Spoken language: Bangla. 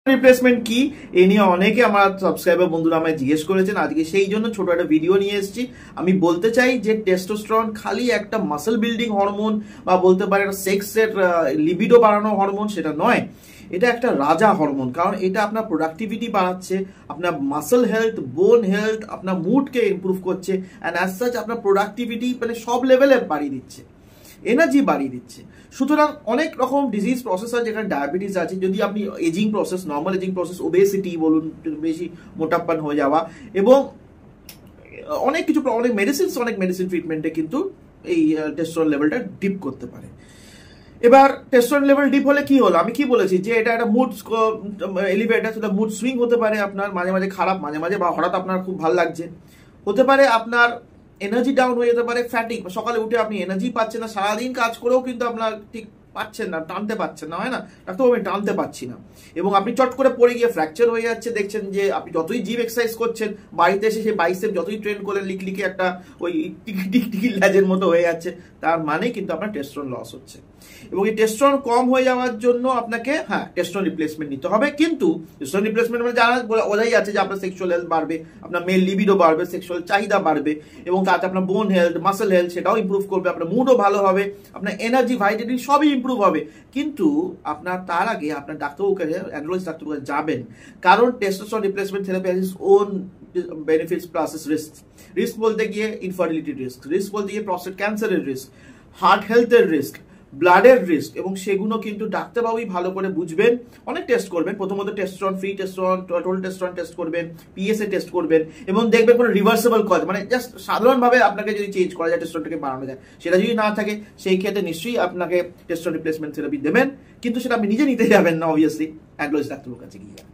রিপ্লেসমেন্ট কি এই নিয়ে অনেকে আমার সাবস্ক্রাইবার বন্ধুরা আমায় জিজ্ঞেস করেছেন। আজকে সেই জন্য ছোট একটা ভিডিও নিয়ে এসেছি। আমি বলতে চাই যে টেস্টোস্টেরন খালি একটা মাসল বিল্ডিং হরমোন বা বলতে পারে একটা সেক্সের লিবিডো বাড়ানো হরমোন, সেটা নয়। এটা একটা রাজা হরমোন, কারণ এটা আপনার প্রোডাক্টিভিটি বাড়াচ্ছে, আপনার মাসল হেলথ, বোন হেলথ, আপনার মুডকে ইমপ্রুভ করছে, অ্যান্ড অ্যাজ সাচ আপনার প্রোডাক্টিভিটি মানে সব লেভেলে বাড়িয়ে দিচ্ছে, এনার্জি বাড়িয়ে দিচ্ছে। সুতরাং অনেক রকম ডিজিজ প্রসেস আছে, যেখানে ডায়াবেটিস আছে, যদি আপনি aging process, normal aging process, obesity বলুন, বেশি মোটাপ্পান হয়ে যাওয়া, এবং অনেক কিছু অনেক মেডিসিন ট্রিটমেন্টে কিন্তু এই টেস্টোস্টেরন লেভেলটা ডিপ করতে পারে। এবার টেস্টোস্টেরন লেভেল ডিপ হলে কি হলো, আমি কি বলেছি যে এটা একটা মুড এলিভেটার, সেটা মুড সুইং হতে পারে আপনার, মাঝে মাঝে খারাপ, মাঝে মাঝে বা হঠাৎ আপনার খুব ভালো লাগছে, হতে পারে আপনার এনার্জি ডাউন হয়ে যেতে পারে, ফ্যাটিক, সকালে উঠে আপনি এনার্জি পাচ্ছেন না, সারাদিন কাজ করেও কিন্তু আপনার ঠিক পাচ্ছেন না, টানতে পাচ্ছেন না, হয় না ডাক্তার আমি টানতে পাচ্ছি না, এবং আপনি চট করে পড়ে গিয়ে ফ্র্যাকচার হয়ে যাচ্ছে। দেখছেন যে আপনি যতই জিম এক্সারসাইজ করছেন, বাড়িতে এসে সেই বাইসেপ যতই ট্রেন করলেন, লিখে একটা ওই টিকি ল্যাজের মতো হয়ে যাচ্ছে, তার মানে কিন্তু আপনার টেস্টোস্টেরন লস হচ্ছে। এবং এই টেস্টোস্টেরন কম হয়ে যাওয়ার জন্য আপনাকে টেস্টোস্টেরন রিপ্লেসমেন্ট নিতে হবে। কিন্তু টেস্টোস্টেরন রিপ্লেসমেন্ট মানে জানা বোঝাই যাচ্ছে যে আপনার সেক্সুয়াল হেলথ বাড়বে, আপনার মেল লিবিডো বাড়বে, সেক্সুয়াল চাহিদা বাড়বে, এবং তাতে আপনার বোন হেলথ, মাসল হেলথ সেটাও ইমপ্রুভ করবে, আপনার মুডও ভালো হবে, আপনার এনার্জি, ভাইটালিটি সবই ইমপ্রুভ হবে। কিন্তু আপনার তার আগে আপনার ডাক্তারবাবুর কাছে, অ্যান্ড্রোলজিস্ট ডাক্তারবাবুর কাছে যাবেন, কারণ testosterone replacement therapy has its own benefits plus risk. Risk বলতে গিয়ে ইনফার্টিলিটির রিস্ক বলতে গিয়ে প্রস্টেট ক্যান্সারের রিস্ক, হার্ট হেলথের রিস্ক, ব্লাডের রিস্ক, এবং সেগুলো কিন্তু ডাক্তারবাবুই ভালো করে বুঝবেন। অনেক টেস্ট করবেন, প্রথমত testosterone, free testosterone, total testosterone test করবেন, পিএসএ টেস্ট করবেন, এবং দেখবেন কোনো রিভার্সেবল কজ, মানে জাস্ট সাধারণভাবে আপনাকে যদি চেঞ্জ করা যায়, টেস্টোস্টেরনটাকে বাড়ানো যায়, সেটা যদি না থাকে, সেই ক্ষেত্রে নিশ্চয়ই আপনাকে টেস্টোস্টেরন রিপ্লেসমেন্ট থেরাপি দেবেন। কিন্তু সেটা আপনি নিজে নিতে যাবেন না, অবভিয়াসলি অ্যান্ড্রোলজিস্ট ডাক্তারের কাছে গিয়ে।